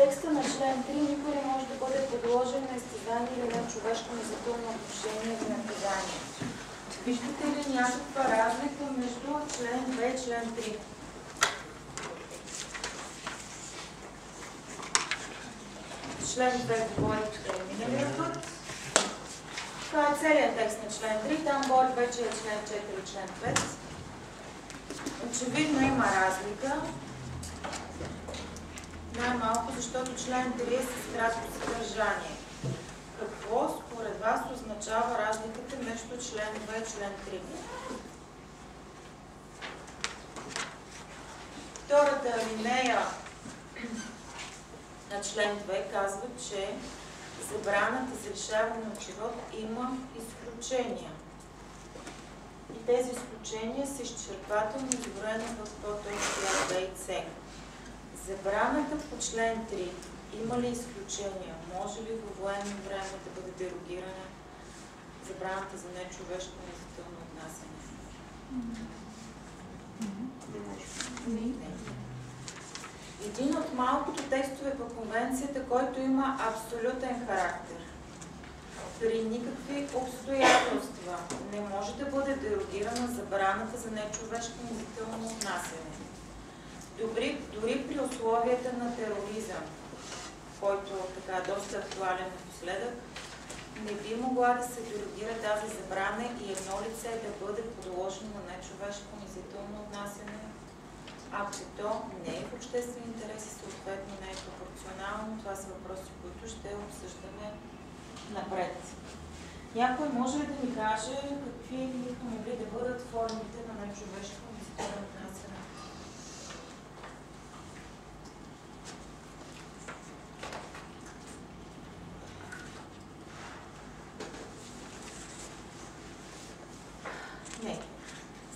текста на член 3 никой не може да бъде подложен на изтезание или нечовешко унизително отношение за наказание. Виждате ли някаква разлика между член 2 и член 3? Член 2 говори миналия път. Това е целият текст на член 3. Там говори вече е член 4 и член 5. Очевидно има разлика. Най-малко, защото член 3 е с кратко съдържание. Какво според вас означава разликата между член 2 и член 3? Втората алинея на член 2 казва, че забраната за лишаване от живот има изключения. И тези изключения са изчерпателно изброени в подточки А, Б и С. Забраната по член 3 има ли изключения? Може ли във военно време да бъде дерогирана забраната за нечовешко унизително отнасяне? Не. Един от малкото текстове по конвенцията, който има абсолютен характер. При никакви обстоятелства не може да бъде дерогирана забраната за нечовешко унизително отнасяне. Дори при условията на тероризъм, който така е доста актуален напоследък, не би могла да се дерогира тази забрана и едно лице да бъде подложено на нечовешко унизително отнасяне, ако то не е в обществен интерес и съответно не е пропорционално. Това са въпроси, които ще обсъждаме напред. Някой може ли да ни каже какви биха могли да бъдат формите на нечовешко унизително отнасяне? Не.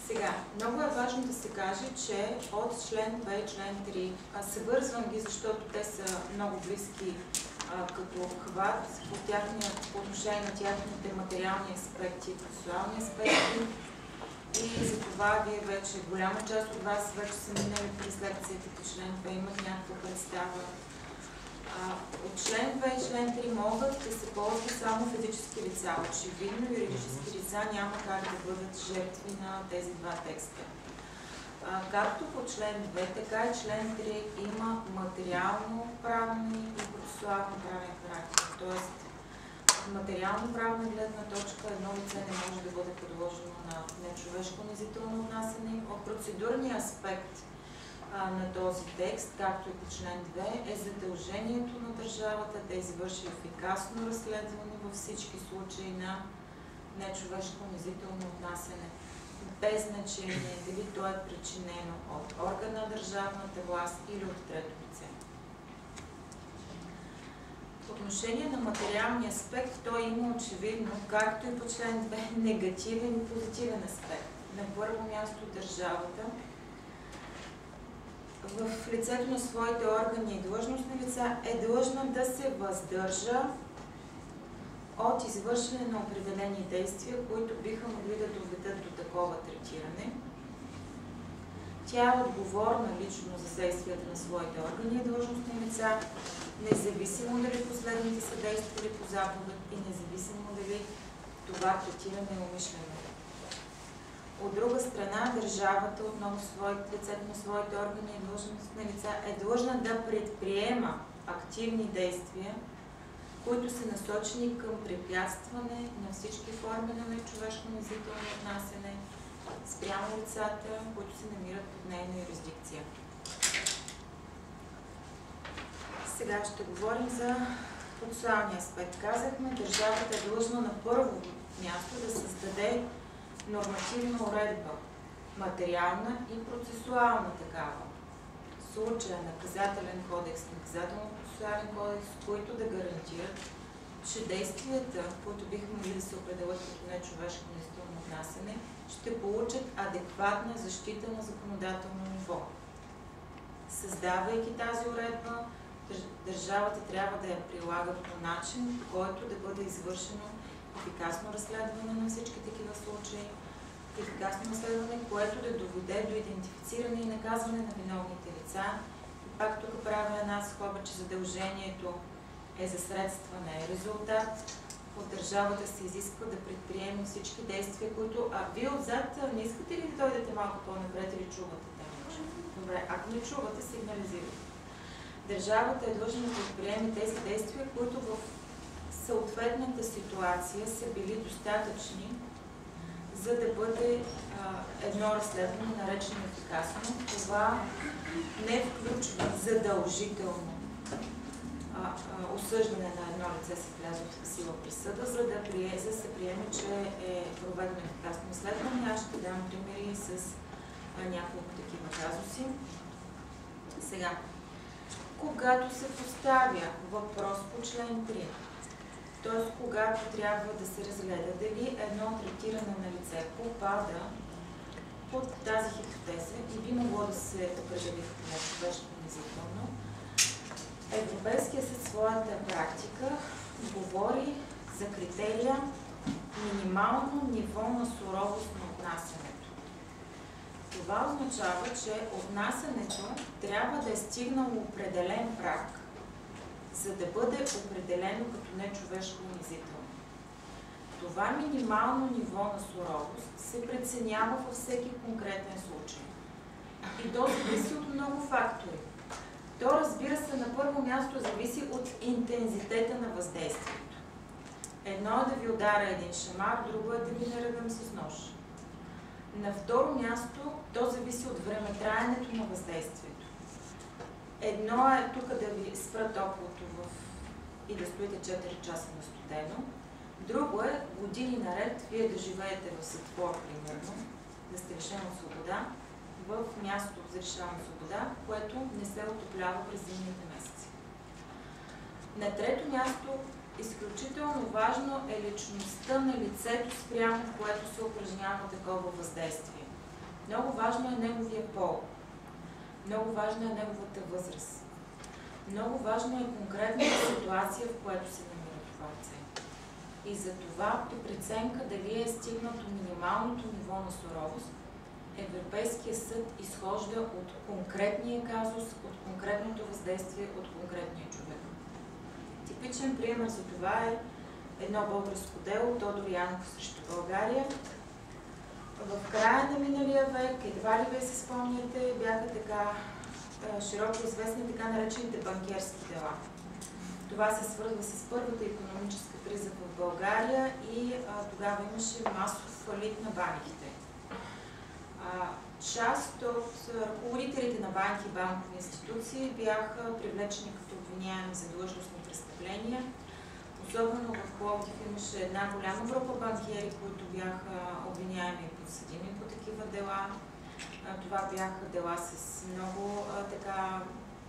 Сега, много е важно да се каже, че от член 2 и член 3, съвързвам ги, защото те са много близки като хват по отношение на тяхните материални аспекти и процесуални аспекти. И за това вие вече, голяма част от вас вече са минали през лекцията по член 2, имат някаква представа. От член 2 и член 3 могат да се ползват само физически лица. Очевидно, юридически лица няма как да бъдат жертви на тези два текста. Както по член 2, така и член 3 има материално-правни и процесуално-правен характер. Тоест, от материално-правна гледна точка едно лице не може да бъде подложено на нечовешко унизително отнасяне. От процедурния аспект на този текст, както и по член 2, е задължението на държавата да извърши ефикасно разследване във всички случаи на нечовешко унизително отнасяне, без значение дали то е причинено от орган на държавната власт или от трето лице. По отношение на материалния аспект, той има очевидно, както и по член 2, негативен и позитивен аспект. На първо място държавата в лицето на своите органи и длъжностни лица е длъжна да се въздържа от извършване на определени действия, които биха могли да доведат до такова третиране. Тя е отговорна лично за действията на своите органи и длъжностни лица, независимо дали последните са действали по заповед и независимо дали това третиране е умишлено. От друга страна, държавата, отново в лицето на своите органи и длъжностни лица, е длъжна да предприема активни действия, които са насочени към препятстване на всички форми на нечовешко унизително отнасяне спрямо лицата, които се намират под нейна юрисдикция. Сега ще говорим за процесуалния аспект. Казахме, държавата е длъжна на първо място да създаде нормативна уредба, материална и процесуална такава. В случая наказателен кодекс, наказателно-процесуален кодекс, които да гарантират, че действията, които бихме могли да се определят като нечовешко унизително отнасяне, ще получат адекватна защита на законодателно ниво. Създавайки тази уредба, държавата трябва да я прилага по начин, по който да бъде извършено ефикасно разследване на всички такива случаи, ефикасно разследване, което да доведе до идентифициране и наказване на виновните лица и Пак тук правя една скоба, че задължението е за средства, не е резултат. От държавата се изисква да предприеме всички действия, които... Вие отзад не искате ли да дойдете малко по-напред или чувате те? Добре, ако не чувате, сигнализирате. Държавата е длъжна да предприеме тези действия, които в съответната ситуация са били достатъчни, за да бъде едно разследване наречено ефикасно. Това не включва задължително осъждане на едно лице с влязло в сила присъда, за да се приеме, че е проведено ефикасно разследване. Аз ще дам примери с няколко такива казуси. Сега, когато се поставя въпрос по член 3, т.е. когато трябва да се разгледа дали едно третиране на лице попада под тази хипотеза и би могло да се определи като нечовешко унизително, Европейския съд в своята практика говори за критерия минимално ниво на суровост на отнасянето. Това означава, че отнасянето трябва да е стигнало определен праг, за да бъде определено като нечовешко унизително. Това минимално ниво на суровост се преценява във всеки конкретен случай. И то зависи от много фактори. То, разбира се, на първо място зависи от интензитета на въздействието. Едно е да ви удара един шамар, друго е да ви наредам с нож. На второ място, то зависи от времетраенето на въздействието. Едно е тук да ви спра топлото и да стоите 4 часа на студено. Друго е години наред вие да живеете в затвор, примерно, да сте лишени от свобода, в място за лишаване от свобода, което не се отоплява през зимните месеци. На трето място, изключително важно е личността на лицето, спрямо което се упражнява такова въздействие. Много важно е неговия пол. Много важна е неговата възраст. Много важна е конкретната ситуация, в която се намира това лице. И за това при преценка дали е стигнато минималното ниво на суровост, Европейския съд изхожда от конкретния казус, от конкретното въздействие, от конкретния човек. Типичен пример за това е едно българско дело, Тодор Янков срещу България. В края на миналия век, едва ли вие се спомняте, бяха така широко известни така наречените банкерски дела. Това се свързва с първата икономическа криза в България и тогава имаше масов фалит на банките. Част от ръководителите на банки и банкови институции бяха привлечени като обвиняеми за длъжностни престъпления. Особено в Пловдив имаше една голяма група банкиери, които бяха обвиняеми и подсъдими по такива дела. Това бяха дела с много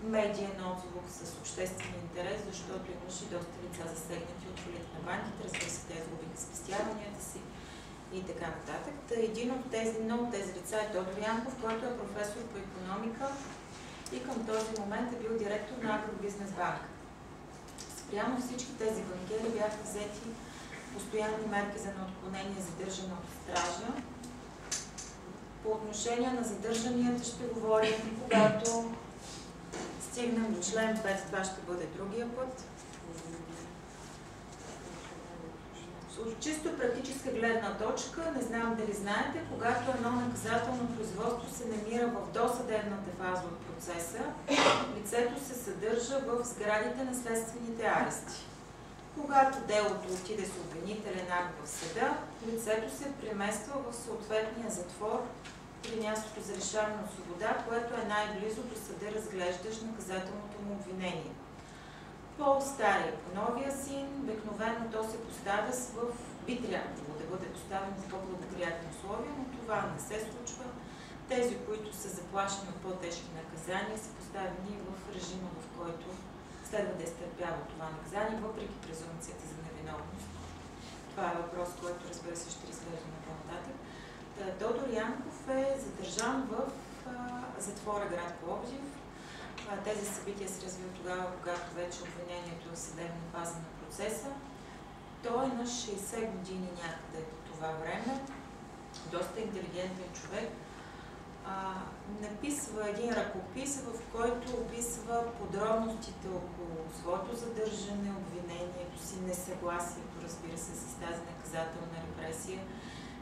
медиен отзвук, с обществен интерес, защото имаше доста лица засегнати от фалит на банките, разбира се, те изгубиха спестяванията си и така нататък. Едно от тези лица е Тодор Янков, който е професор по икономика и към този момент е бил директор на Агробизнес банка. Спрямо всички тези банкери бяха взети постоянни мерки за неотклонение, задържане от стража. По отношение на задържанията ще говорим, когато стигнем до член 5, това ще бъде другия път. От чисто практическа гледна точка, не знам дали знаете, когато едно наказателно производство се намира в досъдебната фаза от процеса, лицето се съдържа в сградите на следствените арести. Когато делото отиде с обвинителен акт в съда, лицето се премества в съответния затвор или мястото за лишаване от свобода, което е най-близо до съда, разглеждащ наказателното му обвинение. По-стария, по-новия син, обикновено то се поставя би трябвало да бъде поставено в по-благоприятни условия, но това не се случва. Тези, които са заплашени от по-тежки наказания, са поставени в режима, в който следва да изтърпява това наказание, въпреки презумпцията за невиновност. Това е въпрос, който, разбира се, ще разглеждаме по-нататък. Тодор Янков е задържан в затвора град Пловдив. Тези събития се развиват тогава, когато вече обвинението е в съдебна фаза на процеса. Той е на 60 години някъде по това време. Доста интелигентен човек. написва един ръкопис, в който описва подробностите около своето задържане, обвинението си, несъгласието, разбира се, с тази наказателна репресия,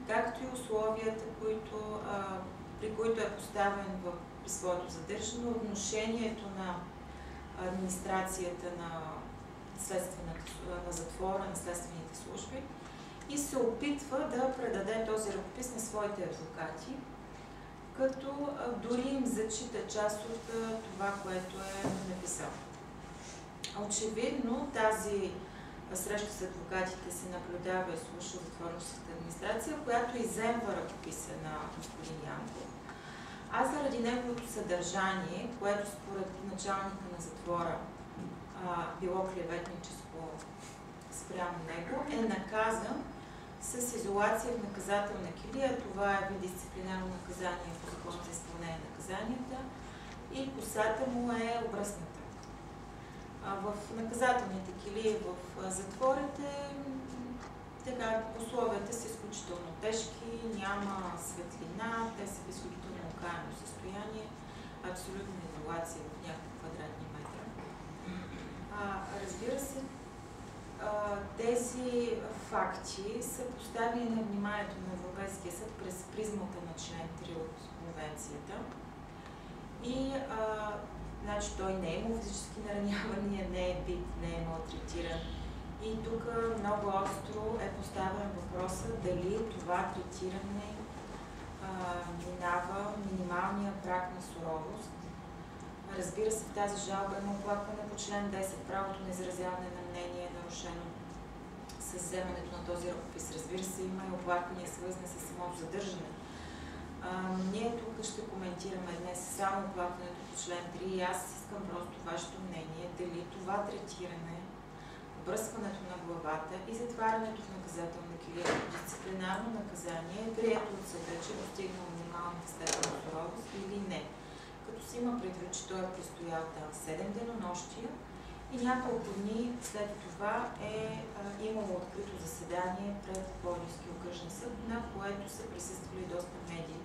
както и условията, при които е поставен при своето задържане, отношението на администрацията на затвора, на следствените служби, и се опитва да предаде този ръкопис на своите адвокати, като дори им зачита част от това, което е написал. Очевидно тази среща с адвокатите се наблюдава и слуша затворническата администрация, която изземва ръкописа на господин Янков. А заради неговото съдържание, което според началника на затвора било клеветническо спрямо него, е наказан с изолация в наказателна килия. Това е вид дисциплинарно наказание по закон за изпълнение на наказанията и косата му е обръсната. В наказателните килии в затворите условията са изключително тежки, няма светлина, те са в изключително окаяно състояние, абсолютна изолация в някакви квадратни метра. Разбира се, тези факти са поставени на вниманието на Европейския съд през призмата на член 3 от Конвенцията. И значи той не е имал физически наранявания, не е бит, не е малтретиран. И тук много остро е поставен въпроса дали това третиране минава минималния праг на суровост. Разбира се, в тази жалба има оплакване по член 10. Правото на изразяване на мнение е нарушено с вземането на този ръкопис. Разбира се, има и оплаквания, свързани с самото задържане. Ние тук ще коментираме днес само оплакването по член 3 и аз искам просто вашето мнение дали това третиране, обръскването на главата и затварянето в наказателна килия като дисциплинарно наказание е прието от съда, че е достигнал минималната степен на суровост или не. Като си има предвид, че той е престоял там 7 денонощия и няколко дни след това е имало открито заседание пред Пловдивския окръжен съд, на което са присъствали доста медии,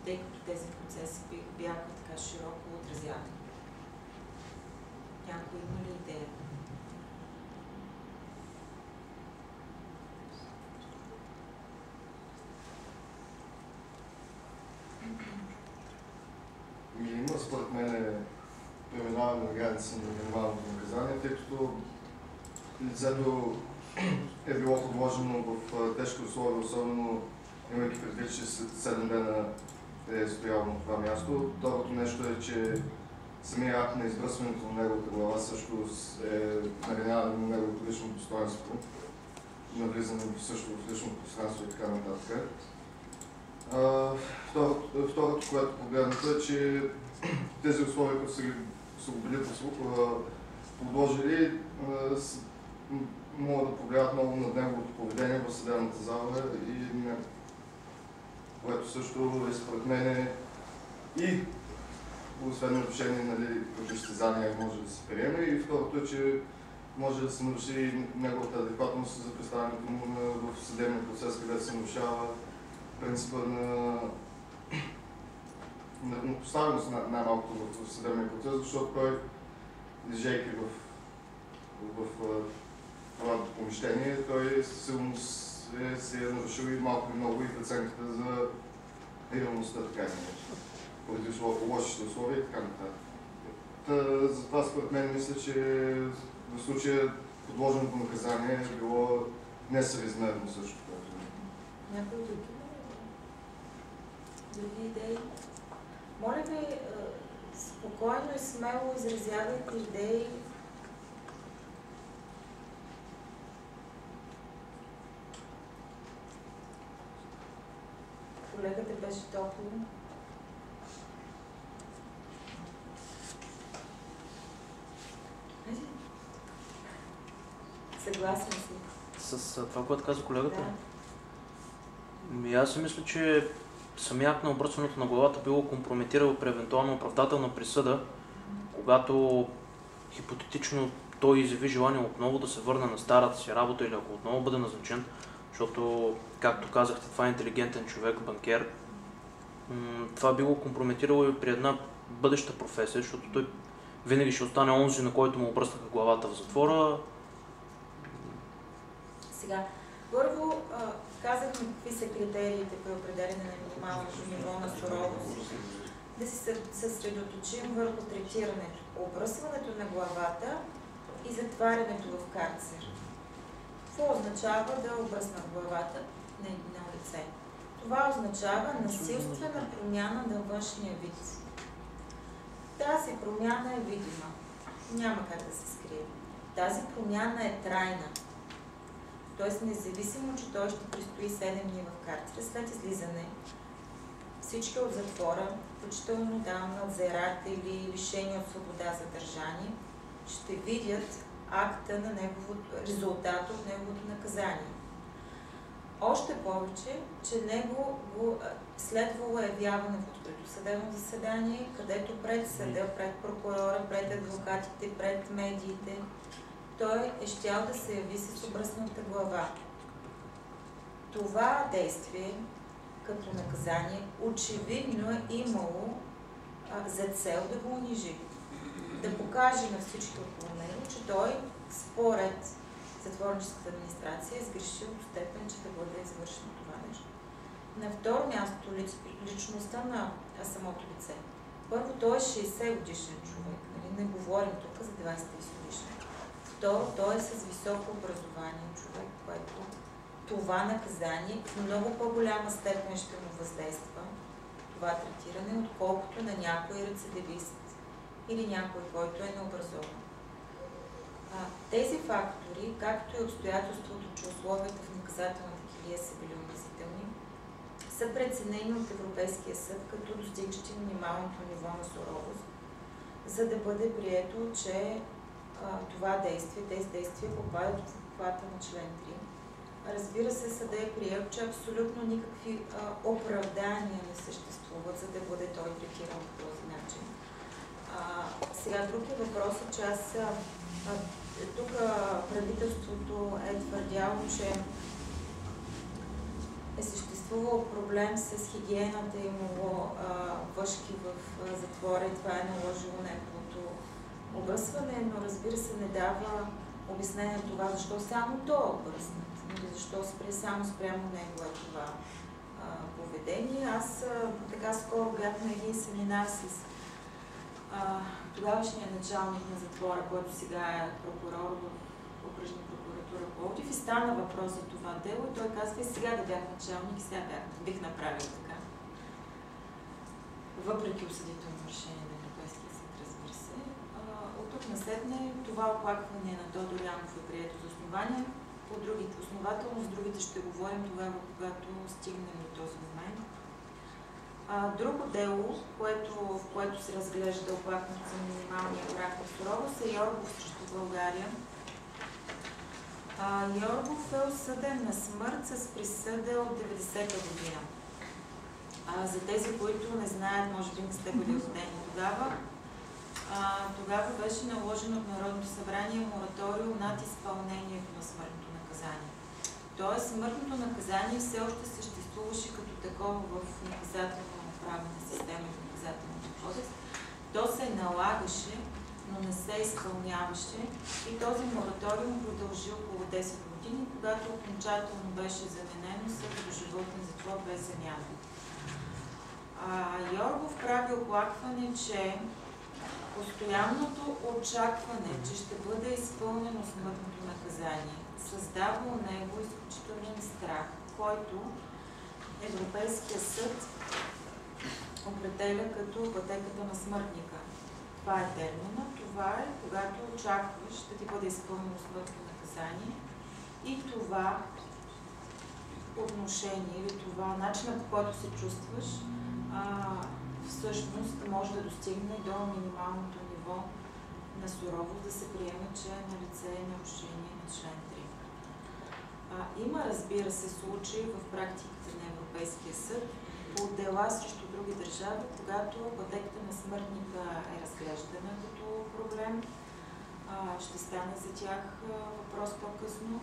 тъй като тези процеси бяха така широко отразявани. Някой има ли идея? Има според мен преминаване на граници на минималното наказание, тъй като лицето е било подложено в тежки условия, особено имайки предвид, че 7 дена е стоял на това място. Второто нещо е, че самия акт на избръсването на неговата глава също е нараняване на неговото лично достоинство, навлизане също в личното пространство и така нататък. Второто, което погледнато е, че тези условия, които са го били подложили, могат да повлияват много на неговото поведение в съдебната зала, което също е според мен и освен отношение като изтезания може да се приеме. И второто е, че може да се наруши неговата адекватност за представянето му в съдебния процес, където се нарушава принципа на поставеност най-малкото в съдебния процес, защото той, изжейки в това помещение, той силно се е нарушил и малко и много и преценката за реалността, така и нещо, поради лошите условия и така нататък. Затова според мен мисля, че в случая подложеното наказание е било несъразмерно също. Някой други? Други идеи? Моля ви, спокойно и смело изразявайте идеи. Колегата беше топло. Съгласен си. С това, което каза колегата? Да. Аз си мисля, че самият акт на обръсването на главата било компрометирал при евентуално оправдателна присъда, когато хипотетично той изяви желание отново да се върне на старата си работа или ако отново бъде назначен, защото, както казахте, това е интелигентен човек, банкер това би го компрометирало и при една бъдеща професия, защото той винаги ще остане онзи, на който му обръснаха главата в затвора. Сега, първо казахме какви са критериите при определене на минималното ниво на суровост. Да се съсредоточим върху третирането, обръсването на главата и затварянето в карцер. Какво означава да обръснат главата на едно лице? Това означава насилствена промяна на външния вид. Тази промяна е видима. Няма как да се скрие. Тази промяна е трайна. Тоест, независимо, че той ще престои 7 дни в карцер, след излизане, всички от затвора, включително надзиратели, лишени от свобода задържани, ще видят акта на резултата от неговото наказание. Още повече, че него го следвало явяване в открито съдебно заседание, където пред съда, пред прокурора, пред адвокатите, пред медиите, той е щял да се яви с обръсната глава. Това действие като наказание очевидно е имало за цел да го унижи. Да покаже на всички около него, че той според затворническата администрация е сгрешил до степен, че да бъде извършено това нещо. На второ място, личността на самото лице. Първо, той е 60 годишен човек. Не говорим тук за 20 годишен. Второ, той е с високо образование човек, което това наказание в много по-голяма степен ще му въздейства, това третиране, отколкото на някой рецидивист или някой, който е необразован. Тези фактори, както и обстоятелството, че условията в наказателната килия са били унизителни, са преценени от Европейския съд като достигащи минималното ниво на суровост, за да бъде прието, че тези действия попадат в обхвата на член 3. Разбира се, съдът е приел, че абсолютно никакви оправдания не съществуват, за да бъде той третиран по този начин. Сега друг е въпросът, че тук правителството е твърдяло, че е съществувал проблем с хигиената, имало въшки в затвора и това е наложило неговото обръсване, но разбира се не дава обяснение на това, защо само то е обръснат, защо само спрямо него е това поведение. Аз така скоро бях на един семинар с тогавашния началник на затвора, който сега е прокурор в окръжна прокуратура Пловдив и стана въпрос за това дело и той казва, и сега да бях началник, и сега бих направил така. Въпреки осъдително решение на Европейския съд, разбира се. От тук насетне това оплакване на Тодор Янов е прието за основание. По другите основателно, с другите ще говорим тогава, когато стигнем до този момент. Друго дело, в което се разглежда оплакването за минималния праг на суровост е Йоргов срещу България. Йоргов е осъден на смърт с присъда от 90-та година. За тези, които не знаят, може би не сте били осъдени тогава, тогава беше наложено от Народното събрание мораториум над изпълнението на смъртното наказание. Тоест, смъртното наказание все още съществуваше като такова в наказателно-правната система и наказателния кодекс. То се налагаше, но не се изпълняваше и този мораториум продължи около 10 години, когато окончателно беше заменено с доживотен затвор без замяна. Йоргов прави оплакване, че постоянното очакване, че ще бъде изпълнено смъртното наказание, създава у него изключителен страх, който Европейския съд определя като пътеката на смъртника. Това е термина. Това е когато очакваш да ти бъде изпълнено смъртно наказание и това отношение или това начинът, по който се чувстваш, всъщност може да достигне до минималното ниво на суровост, да се приеме, че е на лице нарушение на член 3. Има, разбира се, случаи в практиката на Европейския съд по дела срещу други държави, когато пътеката на смъртника е разглеждана като проблем. Ще стане за тях въпрос по-късно.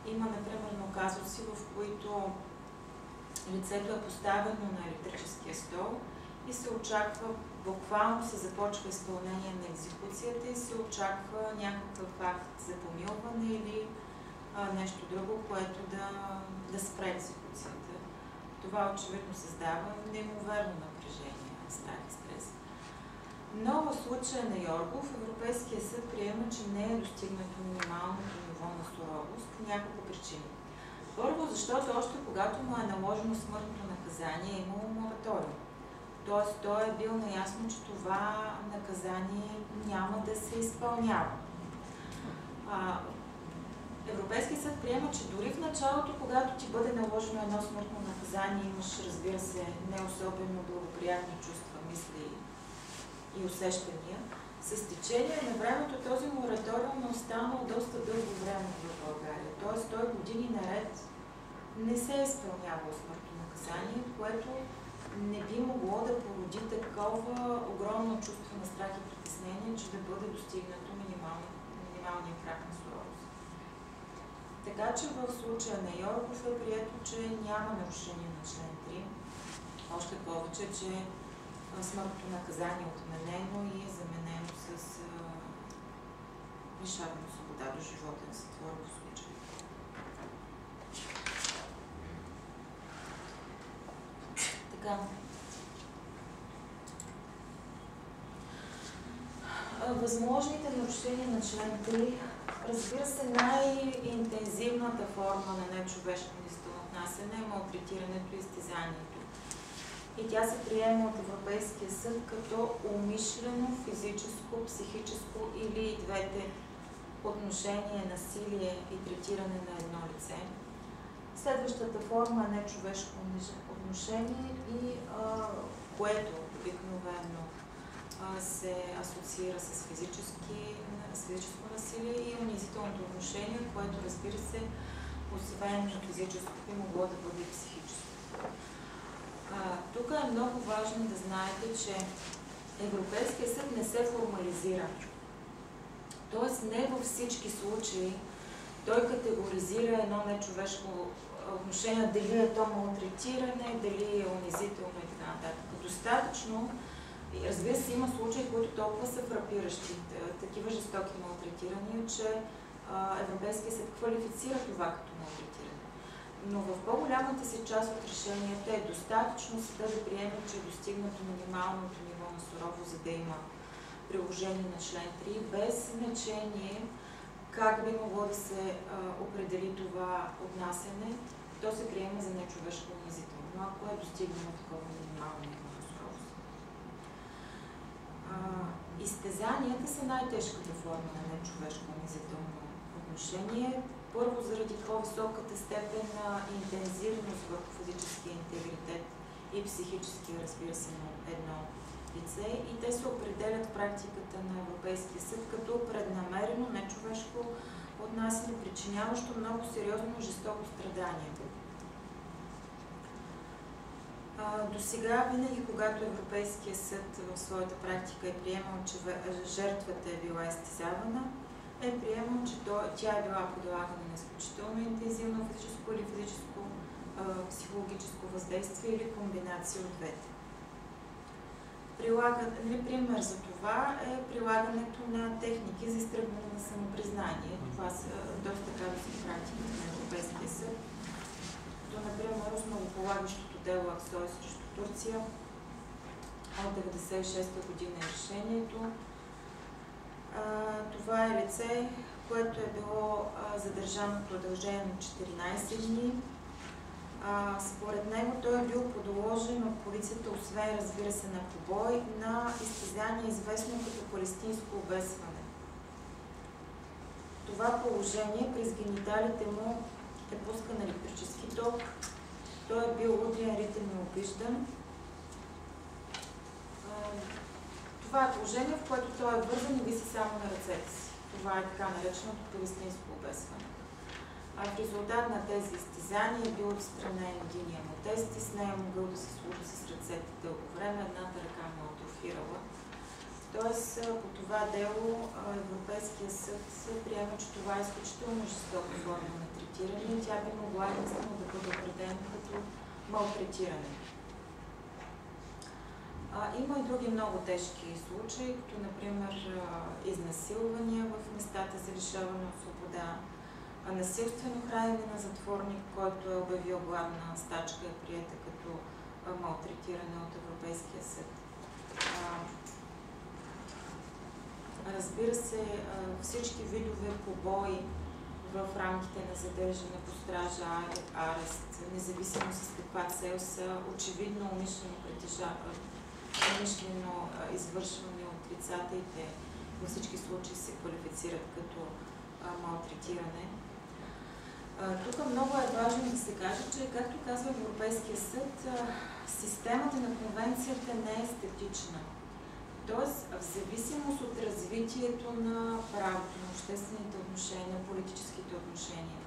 Има, например, казуси, в които лицето е поставено на електрическия стол и се очаква, буквално се започва изпълнение на екзекуцията и се очаква някакъв акт за помилване или нещо друго, което да спре екзекуцията. Това очевидно създава неимоверно напрежение, страх и стрес. Но в случая на Йоргов Европейския съд приема, че не е достигнато минималното ниво на суровост по няколко причини. Първо, защото още когато му е наложено смъртното наказание, е имало мораториум. Тоест, той е бил наясно, че това наказание няма да се изпълнява. Европейския съд приема, че дори в началото, когато ти бъде наложено едно смъртно наказание, имаш, разбира се, не особено благоприятни чувства, мисли и усещания. С течение на времето този мораториум е останал доста дълго време в България. Тоест, той години наред не се е изпълнявал смъртно наказание, което не би могло да породи такова огромно чувство на страх и притеснение, че да бъде достигнато минималния праг на суровост. Така че в случая на Йоргов е прието, че няма нарушение на член 3. Още повече, че смъртното наказание е отменено и е заменено с лишаване от свобода до животен затвор в случая. Така. Възможните нарушения на член 3, разбира се, най-интензивната форма на нечовешко унизително отнасяне е малтретирането и изтезанието. И тя се приема от Европейския съд като умишлено, физическо, психическо или и двете отношение, насилие и третиране на едно лице. Следващата форма е нечовешко отношение, и което обикновено се асоциира с физическо насилие, и унизителното отношение, което, разбира се, освен физическо, би могло да бъде и психическо. Тук е много важно да знаете, че Европейския съд не се формализира. Тоест не във всички случаи той категоризира едно нечовешко отношение, дали е то малтретиране, дали е унизително и така нататък. Достатъчно, разбира се, има случаи, които толкова са фрапиращи, такива жестоки малтретирания, че Европейския съд квалифицира това като малтретиране. Но в по-голямата си част от решенията е достатъчно съда да приеме, че е достигнато минималното ниво на сурово, за да има приложение на член 3, без значение как би могло да се определи това отнасяне, то се приема за нечовешко унизително, но ако е достигнало такова минимално ниво на суровост. Изтезанията са най-тежката форма на нечовешко унизително отношение. Първо, заради по-високата степен на интензивност върху физическия интегритет и психически, разбира се, на едно лице, и те се определят в практиката на Европейския съд като преднамерено нечовешко отнасяне, причиняващо много сериозно жестоко страдание. До сега, винаги, когато Европейския съд в своята практика е приемал, че жертвата е била изтезавана, е приемал, че тя е била подлагана на изключително интензивно физическо или психологическо въздействие или комбинация от двете. Пример за това е прилагането на техники за изтръгване на самопризнание. Това са доста казуси в практиката на Европейския съд. Като, например, основополагащото дело Аксой срещу Турция от 1996 година е решението. Това е лице, което е било задържано в продължение на 14 дни. Според него той е бил подложен от полицията, освен, разбира се, на побой, на изтезание, известно като палестинско обесване. Това положение през гениталите му е пускан електрически ток. Той е бил удрян, ритен и обиждан. Това е положение, в което той е вързан и виси само на ръцете си. Това е така нареченото палестинско обесване. В резултат на тези изтезания е бил отстранен единия му тестис, не е могъл да се служи с ръцете дълго време, едната ръка му атрофирала. Тоест, по това дело Европейския съд се приема, че това е изключително жестока форма на третиране и тя би могла единствено да бъде определена като малтретиране. Има и други много тежки случаи, като например изнасилвания в местата за лишаване от свобода, насилствено хранене на затворник, който е обявил гладна стачка, е приета като малтретиране от Европейския съд. Разбира се, всички видове побои в рамките на задържане по стража, арест, независимо с каква цел, са очевидно умишлено извършване от лицата и те във всички случаи се квалифицират като малтретиране. Тук много е важно да се каже, че, както казва Европейския съд, системата на конвенцията не е статична. Тоест, в зависимост от развитието на правото, на обществените отношения, на политическите отношения,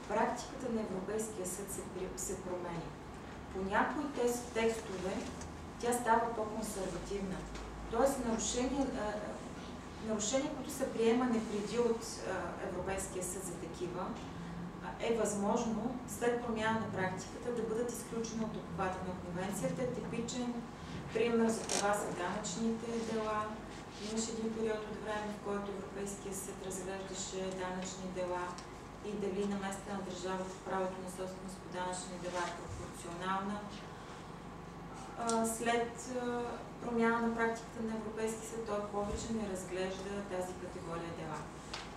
практиката на Европейския съд се променя. По някои текстове тя става по-консервативна. Тоест, нарушения, които са приемани преди от Европейския съд за такива, е възможно след промяна на практиката да бъдат изключени от обхвата на конвенцията. Типичен пример за това са данъчните дела. Имаше един период от време, в който Европейския съд разглеждаше данъчни дела и дали наместа на държавата в правото на собственост по данъчни дела е пропорционална. След промяна на практиката на Европейския съд той повече не разглежда тази категория дела.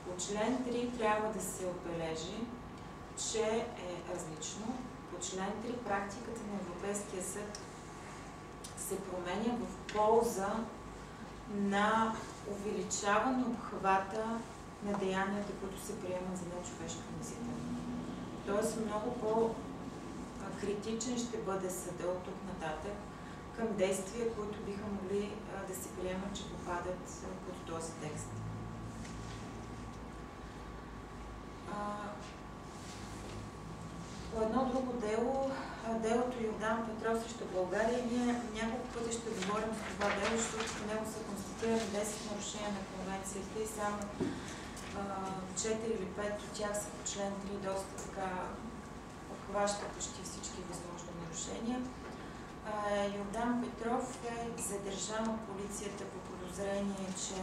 По член 3 трябва да се отбележи, че е различно. По член 3 практиката на Европейския съд се променя в полза на увеличаване обхвата на деянията, които се приемат за нечовешко унизително. Тоест много по-критичен ще бъде съда от тук нататък към действия, които биха могли да се приемат, че попадат като този текст. По едно друго дело, делото Йордан Петров срещу България, ние няколко пъти ще говорим за това дело, защото по него са констатирани 10 нарушения на конвенцията и само 4 или 5 от тях са по член 3, доста така обхваща почти всички възможни нарушения. Йордан Петров е задържан от полицията по подозрение, че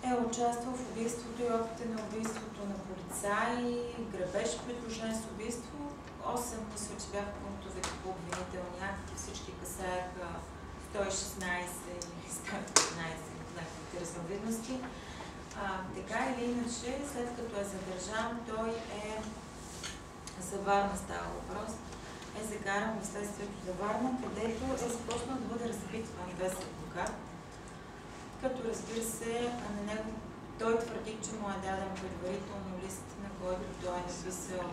е участвал в убийството и опита на убийството на полицаи, грабеж, придружен с убийство. 8 мисля, че бяха пунктовете по обвинителни акти, всички касаеха 116 или 115 някакви разновидности. Така или иначе, след като е задържан, той е за Варна става въпрос, е закаран в следствието за Варна, където е започнал да бъде разпитван без адвокат. Като разбира се, на него той твърди, че му е даден предварително лист, на който той е написал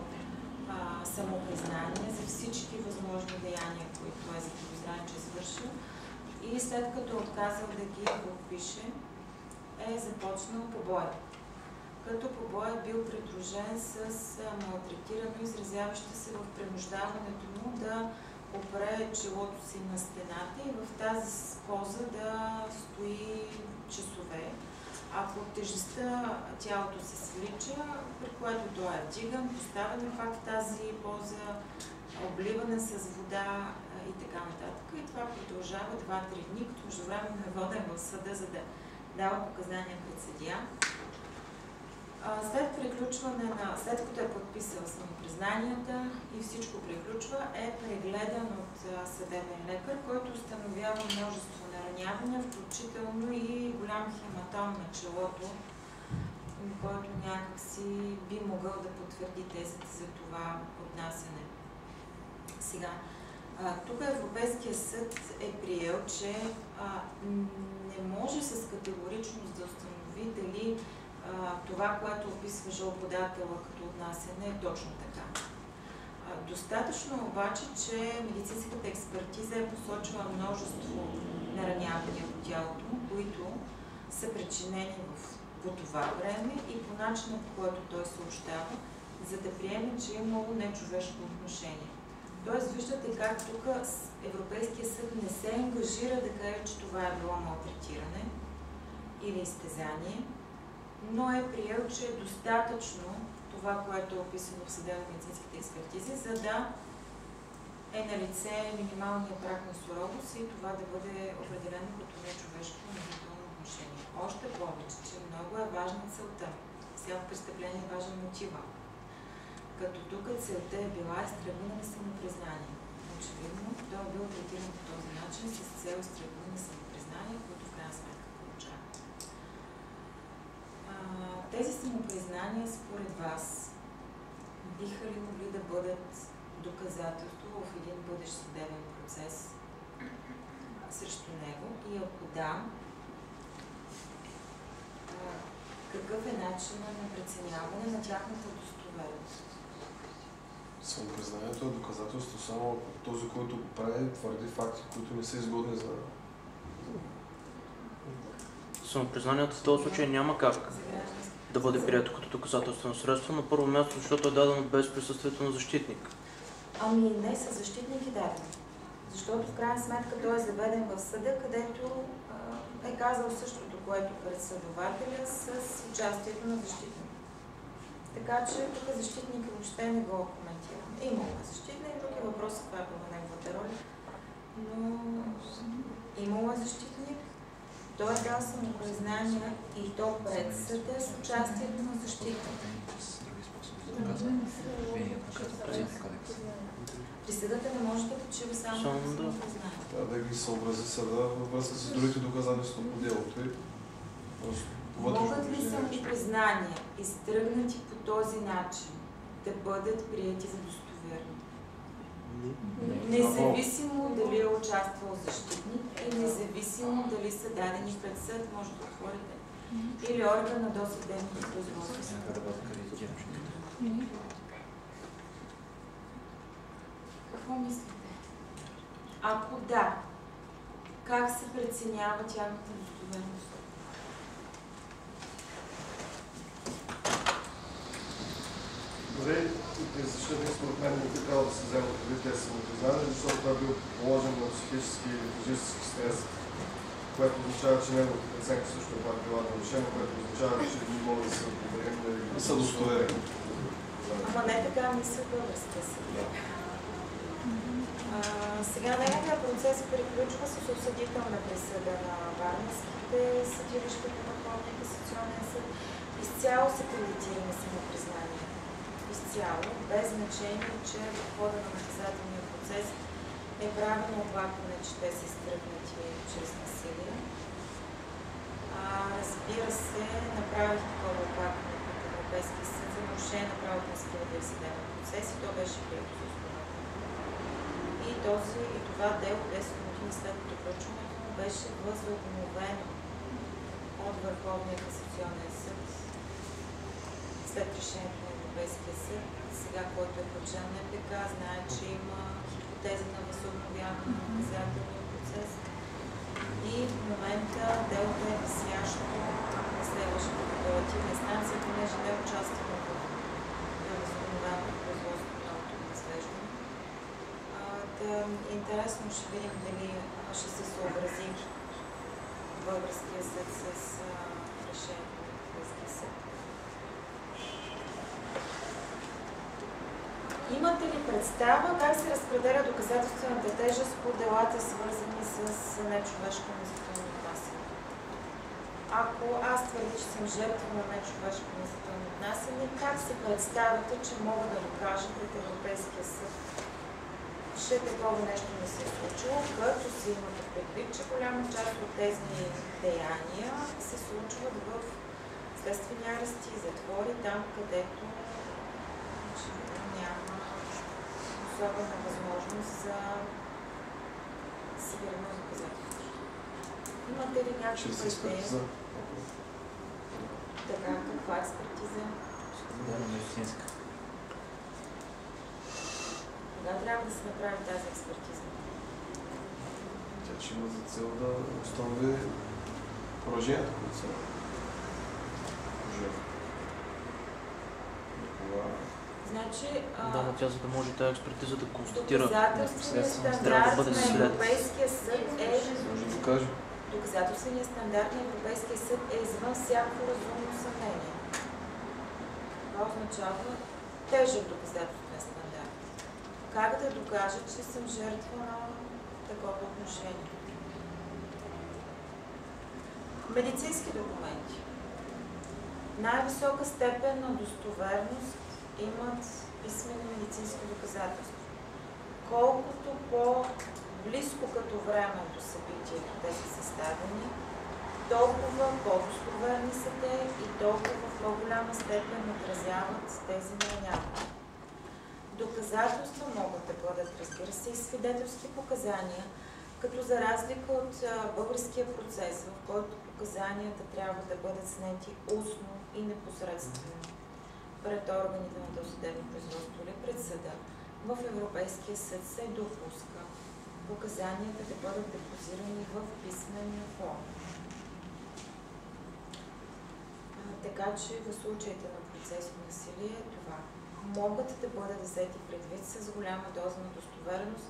самопризнание за всички възможни деяния, които той е заподозрян, че е свършил. И след като е отказал да ги подпише, е започнал побой. Като побой е бил придружен с малтретирано, изразяващо се в принуждаването му да опре челото си на стената и в тази поза да стои часове. Ако от тежестта тялото се свлича, при което той е вдиган, поставяне пак в тази поза, обливане с вода и така нататък. И това продължава 2-3 дни, като междувременно е воден в съда, за да дава показания пред съдия. След като е подписал самопризнанията и всичко приключва, е прегледан от съдебен лекар, който установява множество наранявания, включително и голям хематом на челото, който някакси би могъл да потвърди тезата за това отнасяне. Сега, тук Европейския съд е приел, че не може с категоричност да установи дали това, което описва жалбодателя като отнасяне, е точно така. Достатъчно обаче, че медицинската експертиза е посочила множество наранявания по тялото му, които са причинени по това време и по начина, по който той съобщава, за да приеме, че е имало нечовешко отношение. Тоест, виждате как тук Европейския съд не се ангажира да каже, че това е било малтретиране или изтезание, но е приел, че е достатъчно това, което е описано в съдебно-медицинските експертизи, за да е на лице минималния праг на суровост и това да бъде определено като нечовешко унизително отношение. Още повече, че много е важна целта. Всяко престъпление е важен мотива. Като тук целта е била изтребване на самопризнание. Очевидно, той е бил третиран по този начин с цел изтребване на самопризнание, което в крайна сметка получава. Тези самопризнания според вас биха ли могли да бъдат доказателство в един бъдещ съдебен процес срещу него? И ако да, какъв е начинът на преценяване на тяхната достоверност? Самопризнанието е доказателство само ако този, който го прави, твърди факти, които не са изгодни за... Самопризнанието в този случай няма как да бъде прието като доказателствено средство. На първо място, защото е дадено без присъствието на защитник. Ами не, със защитник е даден. Защото в крайна сметка той е заведен в съда, където е казал същото, което пред следователя с участието на защитник. Така че тук защитник въобще не го коментира. Имало е защитник, друг е въпрос, това е била неговата роля. Но имало е защитник. Той е дал самопризнание и то пред съда с участието на защитник. Присъдата не може да почива само на самопризнание. Трябва да ги съобрази съда във връзка с другите доказателства по делото и могат ли самопризнания, изтръгнати по този начин, да бъдат приети за достоверни? Независимо дали е участвал защитник и независимо дали са дадени пред съд, може да отворите, или орган на досъдебното производство. Какво мислите? Ако да, как се преценява тяхната достоверност? Добре, защитник според мен не би трябвало да се взема преди тези самопризнания, защото това е бил положен на психически или физически стрес, което означава, че неговата преценка също е пак била нарушена, което означава, че не могат да се проверим да са достоверени. Ама не така мисля българския съд. Сега неговия процес приключва с осъдителна присъда на варненските съдилища по Върховния касационен съд. Изцяло са кредитирани самопризнания. Изцяло, без значение, че в хода на наказателния процес е правено оплакване, че те са изтръгнати чрез насилие. Разбира се, направих такова оплакване пред Европейския съд за нарушение на правото на справедлив съдебен процес и то беше прието с основателно. И това дело 10 години след приключването му беше възобновено от Върховния касационен съд след решението на Европейския съд. Сега, който е прочел НПК, знае, че има хипотеза на възобновяване на наказателния процес. И в момента делото е висящо на следващата апелативна инстанция, понеже не е участвало в възобновяване на производството на авторазглеждане. Интересно ще видим дали ще се съобрази българския съд с решението на Европейския съд. Имате ли представа как се разпределя доказателствената тежест по делата, свързани с нечовешко унизително отнасяне? Ако аз твърдя, че съм жертва на нечовешко унизително отнасяне, как се представяте, че мога да докажа пред Европейския съд, че такова нещо не се е случило, като си имате предвид, че голяма част от тези деяния се случват в следствени арести и затвори, там където няма особена възможност за събиране на доказателства. Имате ли някаква идея? Така, каква експертиза? Медицинска. Кога трябва да се направи тази експертиза? Тя ще има за цел да установи пораженията, които са жертви. Значи, да, но тя за да може тази експертиза да констатира доказателственият стандарт на Европейския съд е... Може да каже. Доказателственият стандарт на Европейския съд е извън всяко разумно съмнение. Това означава тежък доказателствен стандарт. как да докажа, че съм жертва на такова отношение. Медицински документи. Най-висока степен на достоверност имат писмени медицински доказателства. Колкото по-близко като време до събитието те са съставени, толкова по-достоверни са те и толкова в по-голяма степен отразяват тези наранявания. Доказателства могат да бъдат, разбира се, и свидетелски показания, като за разлика от българския процес, в който показанията трябва да бъдат снети устно и непосредствено пред органите на досъдебно производство или пред съда, в Европейския съд се допуска показанията да бъдат депозирани в писменна форма. Така че в случаите на процесно насилие това могат да бъдат взети предвид с голяма доза на достоверност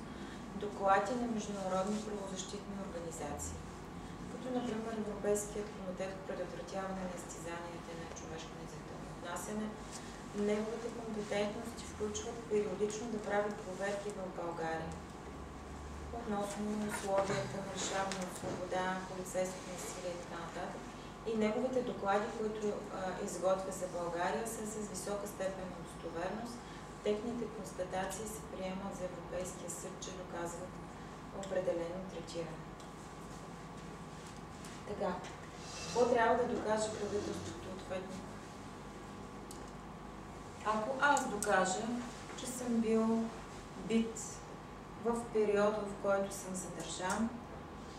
доклади на международни правозащитни организации, като например Европейският комитет по предотвратяване на изтезанията и нечовешко унизително отнасяне. Неговите компетентности включват периодично да правят проверки в България относно условията на лишаване от свобода, полицейско насилие и така нататък. И неговите доклади, които изготвя за България, са с висока степен на достоверност. Техните констатации се приемат за Европейския съд, че доказват определено третиране. Така, какво трябва да докаже правителството ответно? Ако аз докажа, че съм бил бит в период, в който съм задържан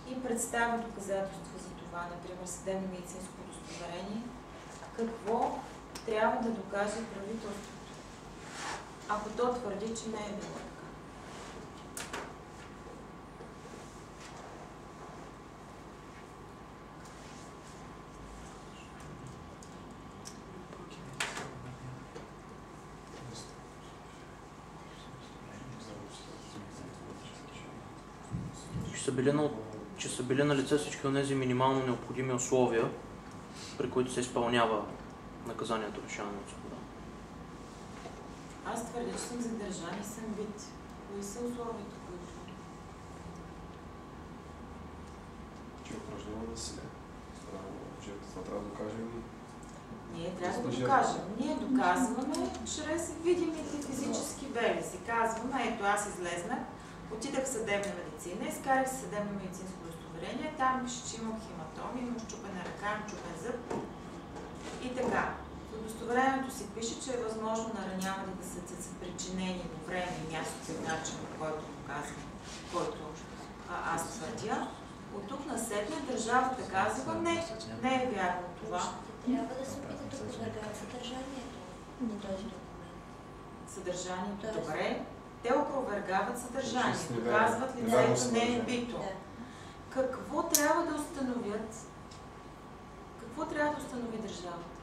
и представя доказателства за това, например съдебно медицинско удостоверение, какво трябва да докаже правителството, ако то твърди, че не е било така? Че са били на лице всички от тези минимално необходими условия, при които се изпълнява наказанието лишаване от свобода. Аз твърдя, че съм задържан и съм бит. Кои са условията, които? Че упражнява насилие. Това трябва да докажем. Ние трябва да докажем. Ние доказваме чрез видимите физически белези. Казваме, ето аз излезнах, отидах в съдебна медицина, изкарах съдебно медицинско удостоверение, там пише, че имам хематоми, имам щупена ръка, имам щупен зъб и така. В удостоверението си пише, че е възможно нараняването да са причинени до време и място и начин, по който показвам, който аз твърдя. От тук насетне държавата казва, не е вярно това. Трябва да се опитат да опровергават съдържанието на този документ. Съдържанието, добре. Те опровергават съдържанието, казват лицето не е бито. Какво трябва да установят? Какво трябва да установи държавата?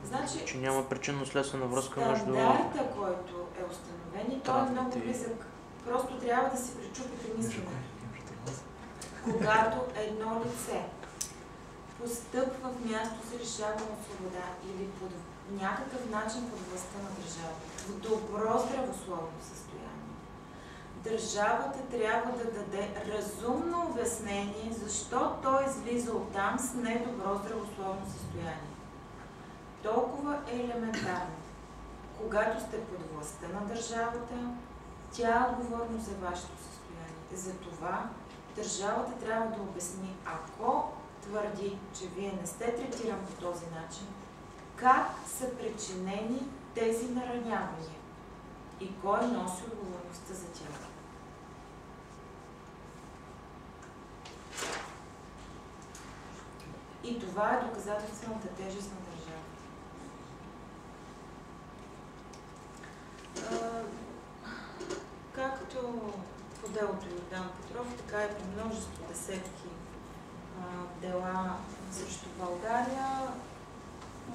Значи, че няма причинно-следствена връзка между... Стандарта, който е установен и той е много близък. Просто трябва да си причупите мислене. Когато едно лице постъпва в място за лишаване от свобода или по някакъв начин под властта на държавата, в добро здравословно състояние, държавата трябва да даде разумно обяснение защо той излиза оттам с недобро здравословно състояние. Толкова е елементарно. Когато сте под властта на държавата, тя е отговорна за вашето състояние. Затова държавата трябва да обясни, ако твърди, че вие не сте третиран по този начин, как са причинени тези наранявания и кой носи отговорността за тях. И това е доказателствената тежест на държавата. Както по делото Йордан Петров, така и по множество десетки дела срещу България,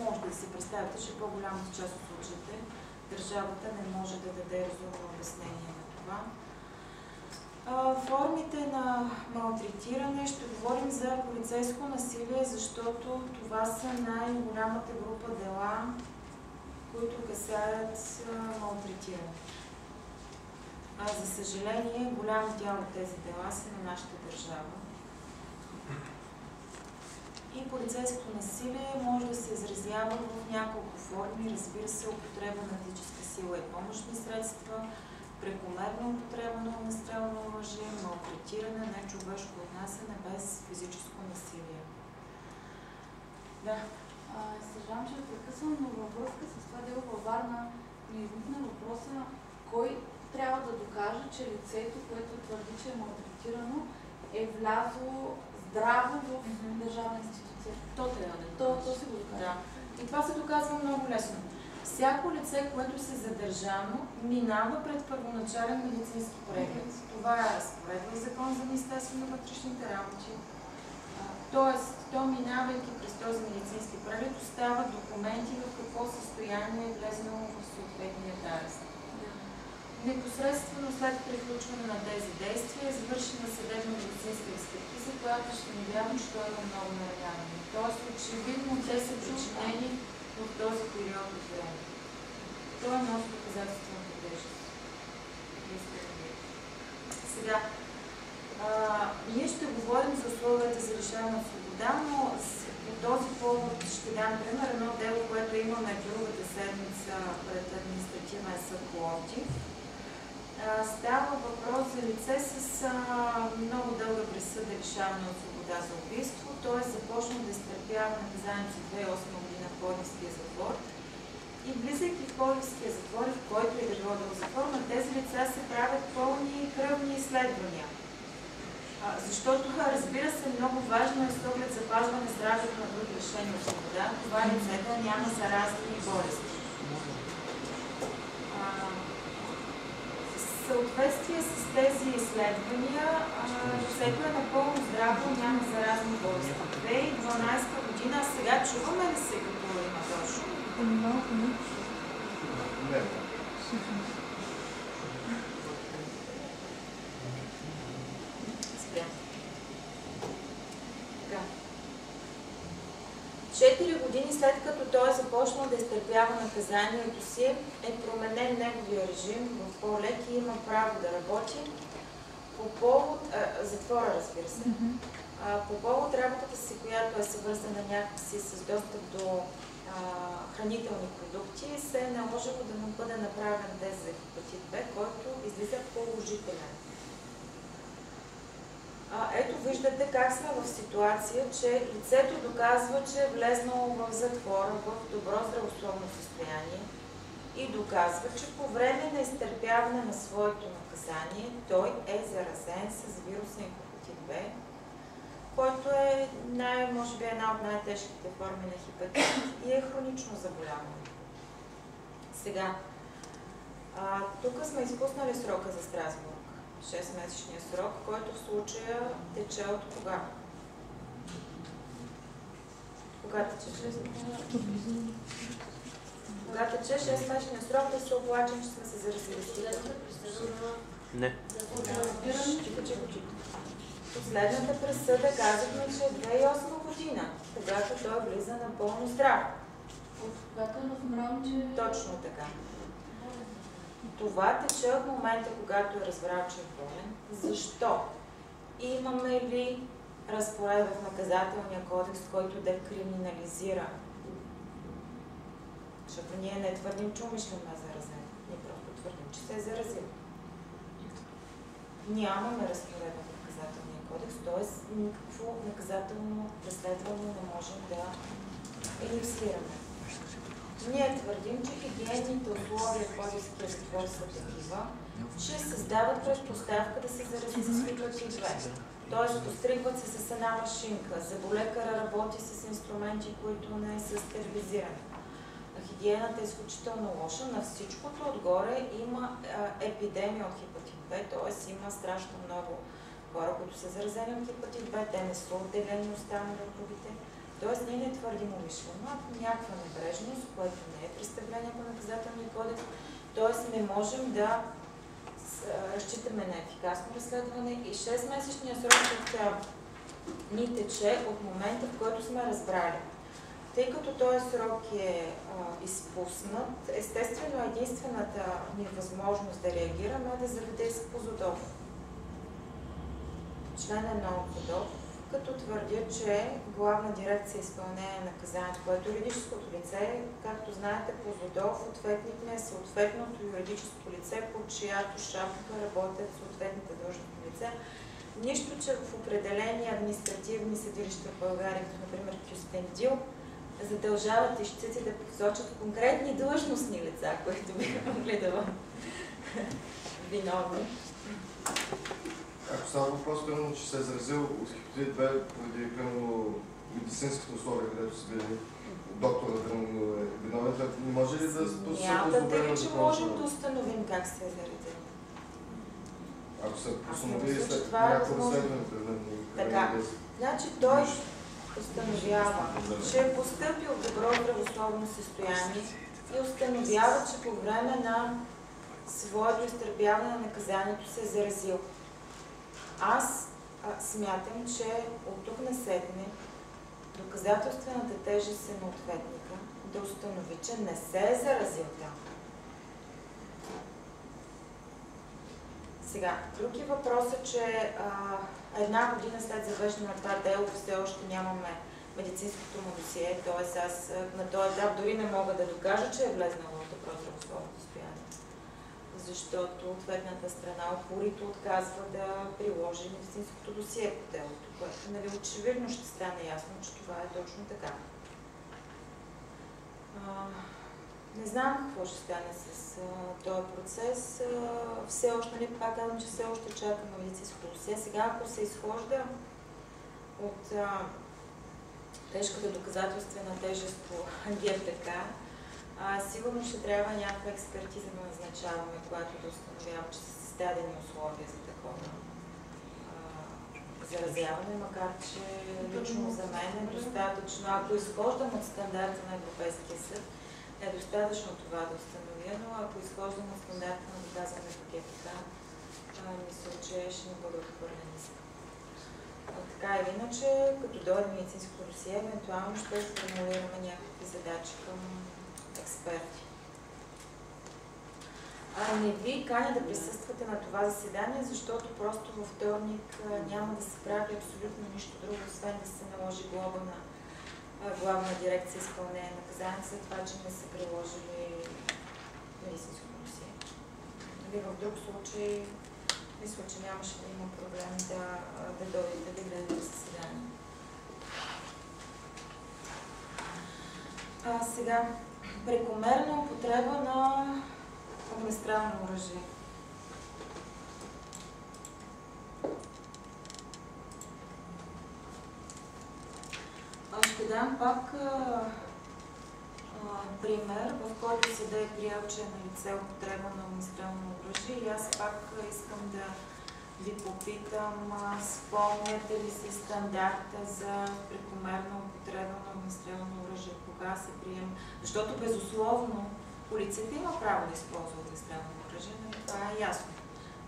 може да си представите, че по-голямата част от случаите държавата не може да даде разумно обяснение на това. Формите на малтретиране, ще говорим за полицейско насилие, защото това са най-голямата група дела, които касаят малтретиране. За съжаление, голям дял от тези дела са на нашата държава. И полицейското насилие може да се изразява в няколко форми. Разбира се, употреба на физическа сила и помощни средства, прекомерна употреба на огнестрелно оръжие, малтретиране, нечовешко отнасяне без физическо насилие. Да. Съжалявам, че прекъсвам, но във връзка с това дело във Варна ми изникна въпроса кой трябва да докаже, че лицето, което твърди, че е малтретирано, е влязло здраво в държавна институция. То трябва да То си го докаже. Да. И това се доказва много лесно. Всяко лице, което се задържано, минава пред първоначален медицински преглед. Това е разпоредба в Закон за Министерство на вътрешните работи. Тоест, то минавайки през този медицински преглед, остават документи в какво състояние е влезнало в съответния арест. Непосредствено след приключване на тези действия е извършена съдебно-медицинска експертиза, която ще ни вярва, че той има много нараняване. Тоест, очевидно те са причинени в този период от време. Той носи доказателствената тежест. Сега, ние ще говорим за условията за лишаване от свобода, но по този повод ще дам пример едно дело, което имаме другата седмица пред административен съд Пловдив. Става въпрос за лице с много дълга присъда лишаване от свобода за убийство. Той е започнал да изтърпява наказанието за 2008 година в Пловдивския затвор. И влизайки в Пловдивския затвор, в който е било затвор, на тези лица се правят пълни кръвни изследвания. Защото, разбира се, много важно е с оглед запазване здравето на други лишени от свобода. Това лице да няма заразни болести. В съответствие с тези изследвания, лицето е напълно здраво, няма заразни болести. 2012 година, сега чуваме ли се като има точно? Не. Спрям. Така. 4 години след като той е започнал да изтърпява наказанието си, е променен неговия режим в по-лек и има право да работи по повод, затвора, разбира се, по повод работата си, която е съвързана някакси с достъп до хранителни продукти, се е наложило да му бъде направен тест за хепатит Б, който излиза положителен. Ето виждате как сме в ситуация, че лицето доказва, че е влезнало в затвора в добро здравословно състояние и доказва, че по време на изтърпяване на своето наказание той е заразен с вирусен хепатит Б, който е може би една от най-тежките форми на хепатит и е хронично заболяване. Сега, тук сме изпуснали срока за Страсбург. 6-месечния срок, който в случая тече от кога? Кога тече 6-месечния? Кога тече 6-месечния срок, да се оплачем, че сме се заразили. Не. Последната присъда казахме, че е 2008 година, когато той влиза напълно здрав. Когато е разбрал, че... Точно така. Това тече от момента, когато е разбрал, че е болен. Защо? Имаме ли разпоредба в наказателния кодекс, който да криминализира? Защото ние не твърдим, че умишлено е заразен. Ние просто твърдим, че се е заразил. Нямаме разпоредба в наказателния кодекс, т.е. никакво наказателно преследване не можем да инициираме. Ние твърдим, че хигиенните условия в Пловдивския затвор са такива, че създават предпоставка да се зарази с хепатит Б. Тоест, постригват се с една машинка, зъболекара работи с инструменти, които не са стерилизирани. Хигиената е изключително лоша. На всичкото отгоре има епидемия от хепатит Б, т.е. има страшно много хора, които са заразени от хепатит Б, те не са отделени останали от другите. Тоест, ние не твърдим умишлено, а някаква небрежност, което не е престъпление по наказателния кодекс. Тоест, не можем да разчитаме на ефикасно разследване и 6-месечният срок ни тече от момента, в който сме разбрали, Тъй като този срок е изпуснат, естествено единствената ни възможност да реагираме е да заведе иск по ЗОДОВ. Член 1 от ЗОДОВ, като твърдя, че Главна дирекция изпълнение на наказанието, което е юридическото лице, както знаете, по ЗОДОВ ответник не е съответното юридическо лице, по чиято шапка работят съответните длъжностни лица. Нищо, че в определени административни съдилища в България, като например Кюстендил, задължават ищците да посочат конкретни длъжностни лица, които биха могли да бъдат виновни. Ако става въпрос, примерно, че се е заразил от хепатит Б поради, примерно, медицинските условия, където са били доктора, примерно, е виновен, не може ли да Смятате ли, че можем да установим как се е заразил? Ако се постанови някакво разследване, примерно, така, значи той установява, че е постъпил в добро здравословно състояние и установява, че по време на своето изтърпяване на наказанието се е заразил. Аз смятам, че от тук насетне доказателствената тежест е на ответника да установи, че не се е заразил там. Сега, друг е въпросът, че една година след завеждане на това дело все още нямаме медицинското му досие, т.е. аз на този етап дори не мога да докажа, че е влезнало в добро здравословно състояние, защото ответната страна упорито отказва да приложи медицинското досие по делото, което очевидно ще стане ясно, че това е точно така. Не знам какво ще стане с този процес. Все още, пак казвам, че все още чакаме медицинското досие. Сега, ако се изхожда от тежката доказателствена тежест по ГПК, сигурно ще трябва някаква експертиза да назначаваме, която да установява, че са създадени условия за такова заразяване, макар че лично за мен е достатъчно. Ако изхождам от стандарта на Европейския съд, е достатъчно това да установя, но ако изхождам от стандарта на доказване по ГПК, мисля, че ще не бъде отхвърлен иск. Така или иначе, като дойде медицинско досие, евентуално ще формулираме някакви задачи към експерти. Не ви каня да присъствате на това заседание, защото просто във вторник няма да се прави абсолютно нищо друго, освен да се наложи глоба на Главна дирекция изпълнение на наказание за това, че не са приложили медицинско досие. В друг случай, мисля, че нямаше да има проблем да дойдете да гледате заседание. Сега, прекомерна употреба на огнестрелно оръжие. Ще дам пак пример, в който съда е приел, че е на лице употреба на огнестрелно оръжие и аз пак искам да ви попитам, спомняте ли си стандарта за прекомерна употреба на огнестрелно оръжие, кога се приема? Защото безусловно полицията има право да използва огнестрелно оръжие, но това е ясно.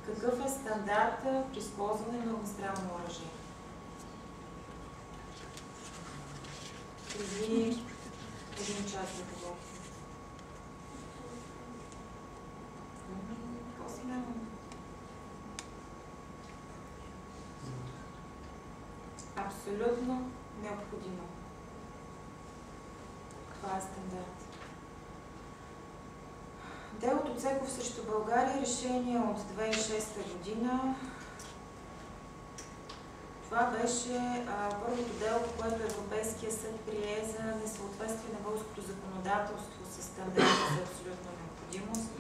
Какъв е стандарта при използване на огнестрелно оръжие? Преди един час да говорим. Какво си няма? Абсолютно необходимо. Това е стандарт. Делото Цеков срещу България, решение от 2006 година. Това беше първото дело, по което Европейския съд прие за несъответствие на българското законодателство с стандарта за абсолютна необходимост.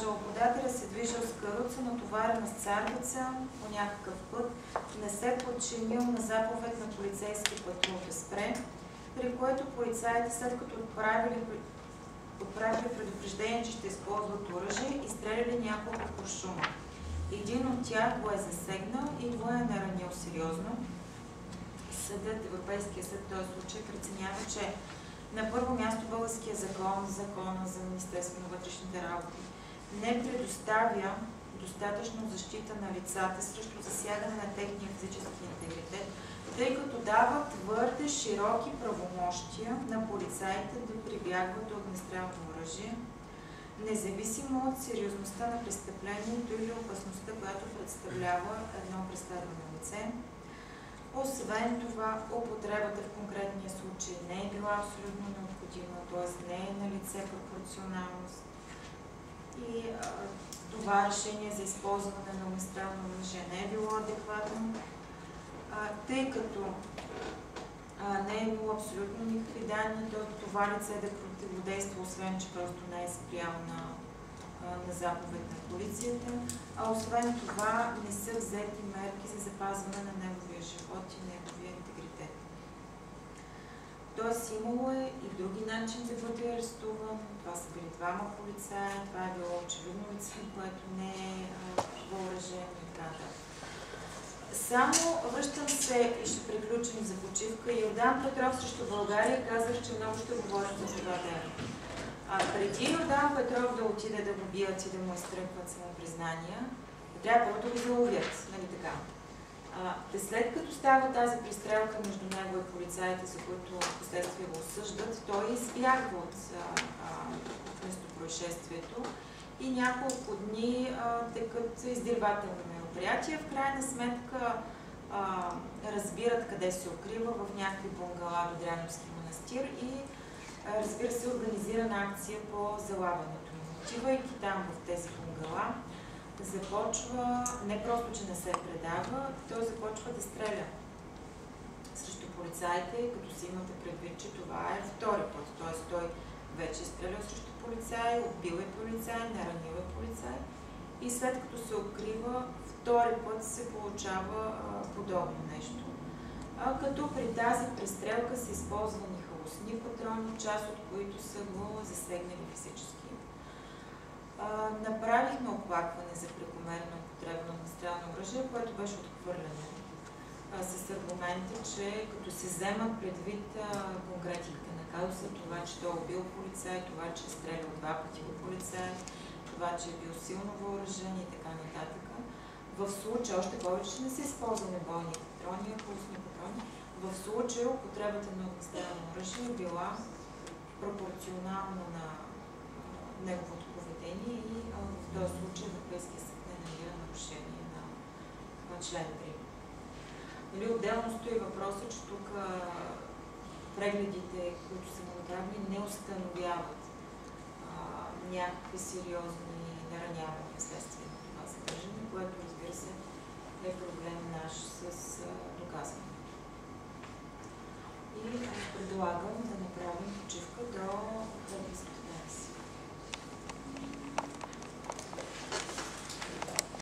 Жалбодателят се движил с каруца, натоварена с царевица по някакъв път, не се подчинил на заповед на полицейски патрул да спре, при което полицаите, след като отправили предупреждение, че ще използват оръжие, изстреляли няколко куршума. Един от тях го е засегнал и го е наранил сериозно. Съдът, Европейския съд, в този случай преценява, че на първо място българския закона за Министерството на вътрешните работи не предоставя достатъчно защита на лицата срещу засягане на техния физически интегритет, тъй като дава твърде широки правомощия на полицаите да прибягват до огнестрелно оръжие, независимо от сериозността на престъплението или опасността, която представлява едно преследвано лице. Освен това, употребата в конкретния случай не е била абсолютно необходима, т.е. не е на лице пропорционалност. И това решение за използване на огнестрелно оръжие не е било адекватно, тъй като не е имало абсолютно никакви данни това лице да противодейства, освен че просто не е спрял на заповед на полицията, а освен това не са взети мерки за запазване на неговия живот и неговия интегритет. Тоест имало е и други начини да бъде арестуван. Това са били двама полицаи, това е било очевидно лице, което не е въоръжено и така. Само връщам се и ще приключим за почивка. Йордан Петров срещу България казах, че много ще говорим за това дело. Преди Йордан Петров да отиде да го бият и да му изтръпват самопризнания, трябва първо да го заловят, нали така? След като става тази пристрелка между него и полицаите, за които последствие го осъждат, той избягва от местопроизшествието и няколко дни текат издирвателни мероприятия. В крайна сметка разбират къде се укрива в някакви бунгала до Дряновски манастир и разбира се организирана акция по залавянето му. Отивайки там в тези бунгала, започва, не просто, че не се предава, той започва да стреля срещу полицаите, като си имате предвид, че това е втори път. Т.е. той вече е стрелял срещу полицаи, убил е полицай, наранил е полицай и след като се укрива, втори път се получава подобно нещо. Като при тази престрелка са използвани халосни патрони, част от които са го засегнали физически. Направихме оплакване за прекомерна употреба на огнестрелно оръжие, което беше отхвърлено с аргумента, че като се вземат предвид конкретиката на казуса, това, че той е убил полицай, това, че е стрелял два пъти по полицай, това, че е бил силно въоръжен и така нататък. В случая, още повече, че не са използвани бойни патрони, а халосни патрони, в случая употребата на огнестрелно оръжие е била пропорционална на неговото поведение и в този случай Европейския съд не намира нарушение на член 3. Отделно стои въпроса, че тук прегледите, които са му направени, не установяват някакви сериозни наранявания вследствие на това задържане, което, разбира се, е проблем наш с доказване. И предлагам да направим почивка до